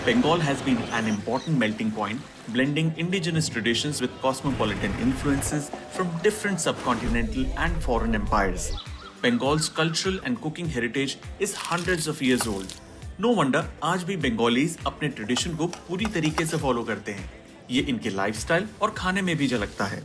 Bengal has been an important melting point, blending indigenous traditions with cosmopolitan influences from different subcontinental and foreign empires. Bengal's cultural and cooking heritage is hundreds of years old. No wonder आज भी Bengalis अपने tradition को पूरी तरीके से follow करते हैं. ये इनके लाइफस्टाइल और खाने में भी झलकता है.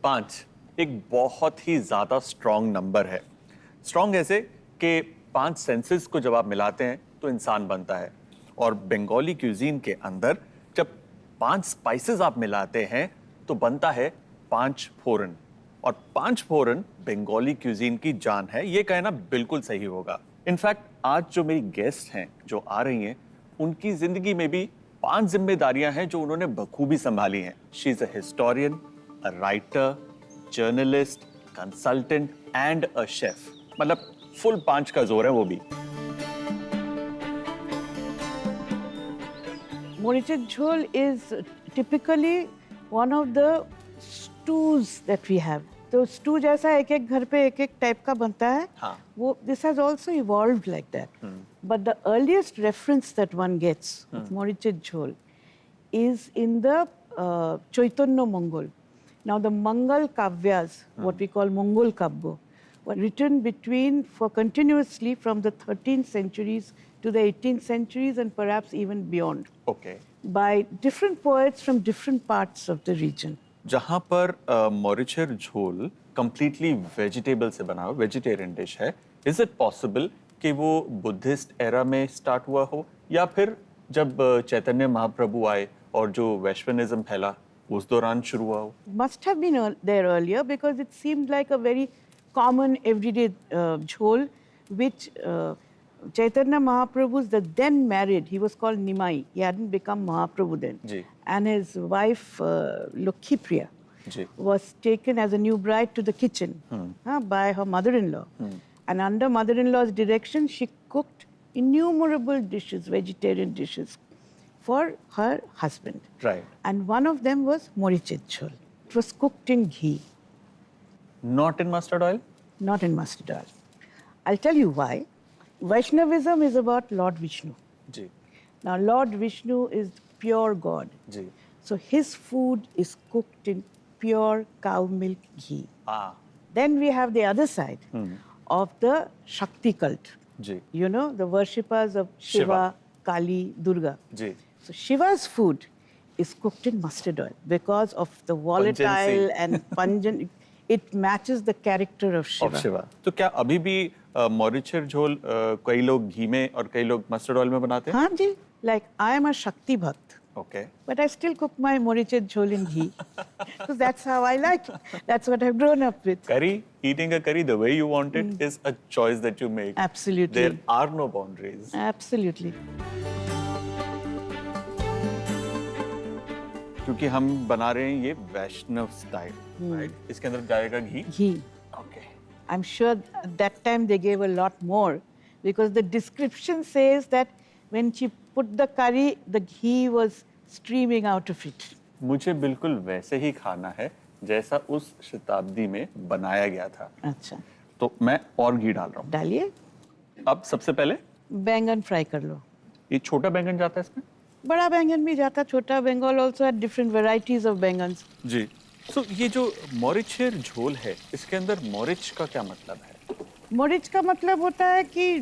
पाँच एक बहुत ही ज्यादा स्ट्रॉन्ग नंबर है. स्ट्रॉन्ग ऐसे कि 5 सेंसेस को जब आप मिलाते हैं तो इंसान बनता है. और बंगाली क्यूजीन के अंदर जब 5 स्पाइसेस आप मिलाते हैं तो बनता है 5 फोरन. और 5 फोरन बंगाली क्यूजीन की जान है, ये कहना बिल्कुल सही होगा. इनफैक्ट आज जो मेरी गेस्ट हैं जो आ रही हैं, उनकी जिंदगी में भी 5 जिम्मेदारियां हैं जो उन्होंने बखूबी संभाली हैं. She is a historian, a writer, journalist, consultant and a chef. मतलब फुल 5 का जोर है वो भी. Morichid jhol is typically one of the stews that we have. तो stew जैसा एक-एक घर पे एक-एक टाइप का बनता है. हाँ. वो this has also evolved like that. But the earliest reference that one gets of Morichid jhol is in the Chaitanya Mongol. Now, the Mangal Kavyas, what we call Mongol Kavya, were written continuously from the 13th centuries to the 18th centuries and perhaps even beyond. Okay. By different poets from different parts of the region. जहाँ पर मोरिचर झोल completely vegetable से बना हुआ vegetarian dish है, is it possible कि वो Buddhist era में स्टार्ट हुआ हो या फिर जब चैतन्य महाप्रभु आए और जो वैश्विनिज्म फैला उस दौरान शुरू हुआ हो? Must have been there earlier because it seemed like a very common everyday jhol which Chaitanya Mahaprabhu's the then married, he was called Nimai, he hadn't become Mahaprabhu then. Ji. And his wife Lokhi Priya ji. was taken as a new bride to the kitchen by her mother-in-law. And under mother-in-law's direction, she cooked innumerable dishes, vegetarian dishes, for her husband. Right. And one of them was Morichid jhol. It was cooked in ghee. Not in mustard oil? Not in mustard oil. I'll tell you why. Vaishnavism is about Lord Vishnu. Ji. Now, Lord Vishnu is pure God. Ji. So his food is cooked in pure cow milk ghee. Ah. Then we have the other side of the Shakti cult. Ji. You know, the worshippers of Shiva, Kali, Durga. Ji. So Shiva's food is cooked in mustard oil because of the volatile Pungency. and pungent. It matches the character of Shiva. Of Shiva. तो क्या अभी भी मोरिचर झोल कई लोग घी में और कई लोग मस्टर्ड ऑयल में बनाते हैं? हाँ जी, like I am a Shakti Bhakt. Okay. But I still cook my Morichid jhol in ghee. So that's how I like it. That's what I've grown up with. Curry, eating a curry the way you want it is a choice that you make. Absolutely. There are no boundaries. Absolutely. क्योंकि हम बना रहे हैं ये वैष्णव style, right? इसके अंदर जाएगा घी. Ghee. Okay. I'm sure at that time they gave a lot more because the description says that when she put the curry, the ghee was streaming out of it. मुझे बिल्कुल वैसे ही खाना है जैसा उस शताब्दी में बनाया गया था. अच्छा. तो मैं और घी डाल रहा हूँ. डालिए. अब सबसे पहले बैंगन फ्राई कर लो. ये छोटा बैंगन जाता है इसमें? बड़ा बैंगन भी जाता, छोटा. Bengal also had different varieties of bengans. जी. तो ये जो मोरिचर झोल है, इसके अंदर मोरिच का क्या मतलब है? मोरिच का मतलब होता है कि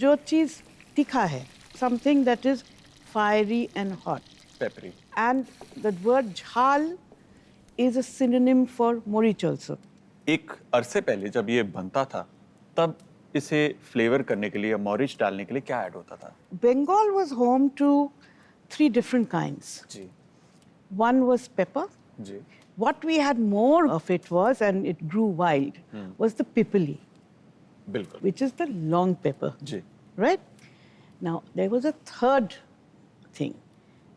जो चीज तीखा है, something that is fiery and hot. Peppery. And the word jhal is a synonym for morich also. एक अरसे पहले जब ये बनता था, तब इसे फ्लेवर करने के लिए, मोरिच डालने के लिए क्या ऐड होता था? Bengal was home to 3 different kinds. जी. One was pepper. जी. What we had more of it was, and it grew wild, was the pipali, बिल्कुल. which is the long pepper. जी. Right? Now, there was a third thing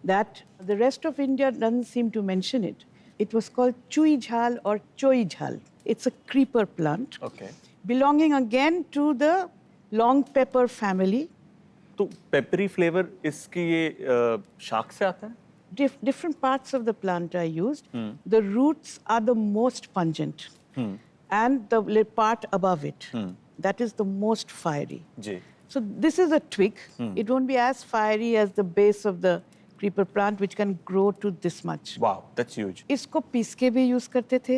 that the rest of India doesn't seem to mention it. It was called chui jhal or choi jhal. It's a creeper plant Okay. belonging again to the long pepper family. तो peppery flavour इसकी ये शाख से आता है? Different parts of the plant are used. The roots are the most pungent, and the part above it, that is the most fiery. जी. So this is a twig. It won't be as fiery as the base of the creeper plant, which can grow to this much. Wow, that's huge. इसको piece के भी use करते थे,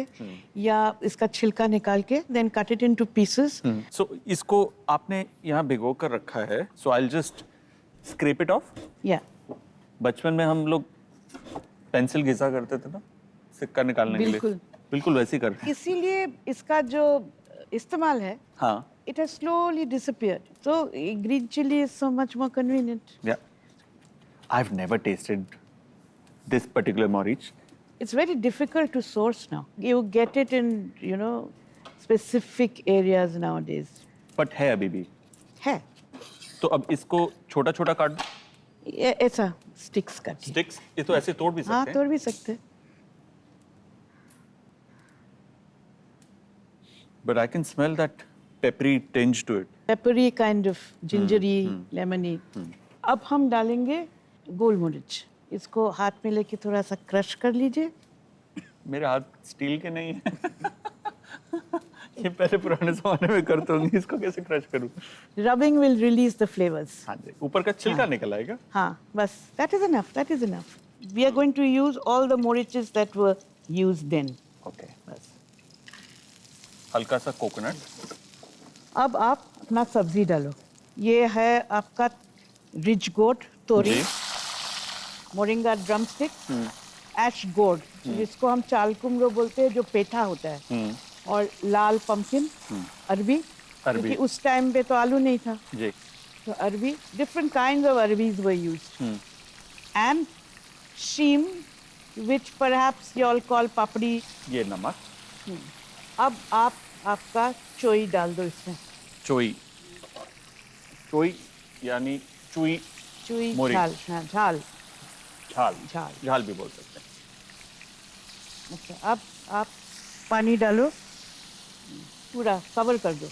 या इसका छिलका निकाल के then cut it into pieces. So इसको आपने यहाँ भिगो कर रखा है. So I'll just scrape it off. Yeah. बचपन में हम लोग पेंसिल घिसा करते थे ना सिक्का निकालने के लिए. बिल्कुल. बिल्कुल वैसे ही करते हैं. इसीलिए इसका जो इस्तेमाल है, हाँ. it has slowly disappeared. So green chili is so much more convenient. Yeah. I've never tasted this particular Moric. It's very difficult to source now. You get it in, specific areas nowadays. But है अभी भी. है. तो अब इसको छोटा छोटा काट दो. ये ऐसा स्टिक्स काटिए. स्टिक्स ये तो ऐसे तोड़ भी हाँ, सकते हैं. तोड़ भी सकते हैं. But I can smell that peppery tinge to it. Peppery kind of gingery, lemony. अब हम डालेंगे गोल मिर्च. इसको हाथ में लेके थोड़ा सा क्रश कर लीजिए. मेरे हाथ स्टील के नहीं है. ये पहले पुराने जमाने में करते होंगे. इसको कैसे क्रश करूं? Rubbing will release the flavors. हाँ जी. ऊपर का छिलका निकल आएगा. हाँ, बस. That is enough. That is enough. We are going to use all the moriches that were used then. Okay. बस. हल्का सा कोकोनट. अब आप अपना सब्जी डालो. ये है आपका रिच गोट तोरी, जी. मोरिंगा ड्रम स्टिक, एश गोर्ड जिसको हम चाल कुमड़ो बोलते हैं, जो पेठा होता है, और लाल पंपकिन, अरबी, क्योंकि उस टाइम पे तो आलू नहीं था, जी. तो arbi, different kinds of arbis were used, and sheem, which perhaps you all call papdi. ये नमक. अब आप आपका चोई डाल दो इसमें. चोई. चोई यानी चुई. चुई, मोरी. झाल. हाँ, झाल. झाल. झाल. झाल भी बोल सकते हैं. अच्छा, अब आप पानी डालो, पूरा कवर कर दो.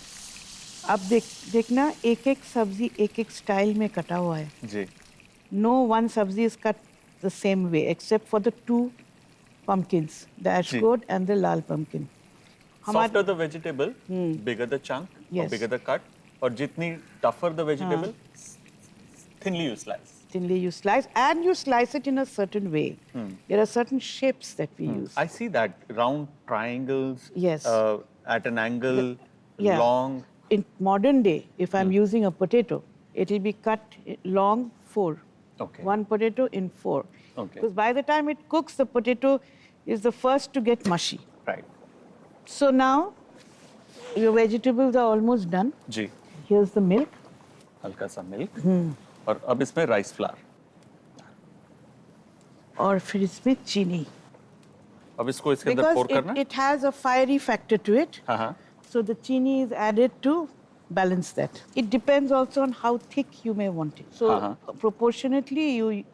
अब देखना एक एक सब्जी एक एक स्टाइल में कटा हुआ है. जी. No one sabzi is cut the same way except for the two pumpkins, the ash ji. gourd and the lal pumpkin. Softer the vegetable, bigger the chunk, or Yes. bigger the cut, और जितनी tougher the vegetable, thinly you slice. Thinly you slice, and you slice it in a certain way. There are certain shapes that we use. I see that round triangles. Yes. At an angle, Yeah. long. In modern day, if I'm using a potato, it will be cut long 4. Okay. One potato in 4. Okay. Because by the time it cooks, the potato is the first to get mushy. Right. So now, your vegetables are almost done. Ji. Here's the milk. हल्का सा milk. और अब इसमें rice flour. और फिर इसमें चीनी. अब इसको इसके अंदर Because पोर करना. it has a fiery factor to it. हाँ हाँ. So the chini is added to balance that. It depends also on how thick you may want it. So proportionately you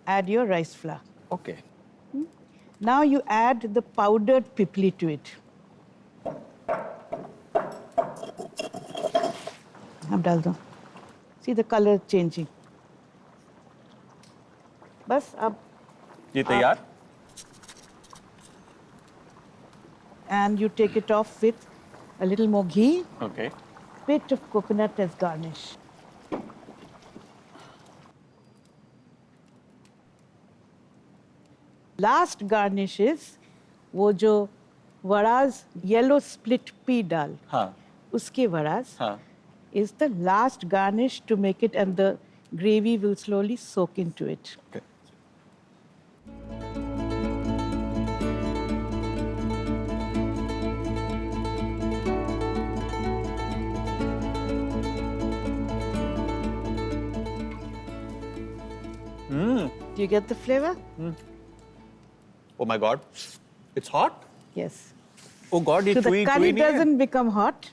add your rice flour. Okay. Now you add the powdered pipli to it. अब डाल दो. See the color changing. बस अब. ये तैयार. And you take it off with a little more ghee. Okay. Bit of coconut as garnish. Last garnish is वो जो vadas yellow split pea dal. हाँ. उसके वड़ाज हाँ. is the last garnish to make it, and the gravy will slowly soak into it. Okay. Do you get the flavor? Oh my God. It's hot. Yes. Oh God, ये So the chewy curry chewy नहीं है. doesn't become hot.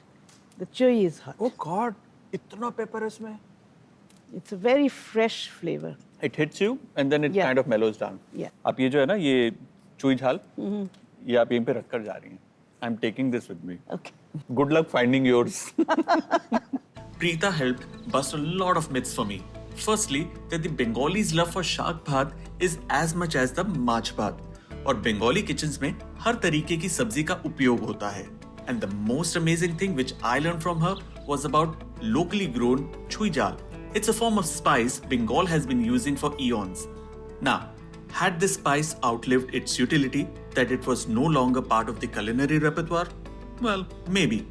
The chewy is hot. Oh God, इतना pepper इसमें. It's a very fresh flavor. It hits you and then it Yeah. kind of mellows down. Yeah. आप ये जो है ना ये चुई झाल, ये आप यहीं पे रखकर जा रही हैं. I'm taking this with me. Okay. Good luck finding yours. Preeta helped bust a lot of myths for me. Firstly, that the Bengalis' love for shark bhat is as much as the mach bhat. और Bengali kitchens में हर तरीके की सब्जी का उपयोग होता है. And the most amazing thing which I learned from her was about locally grown chui jal. It's a form of spice Bengal has been using for eons. Now, had this spice outlived its utility that it was no longer part of the culinary repertoire? Well, maybe.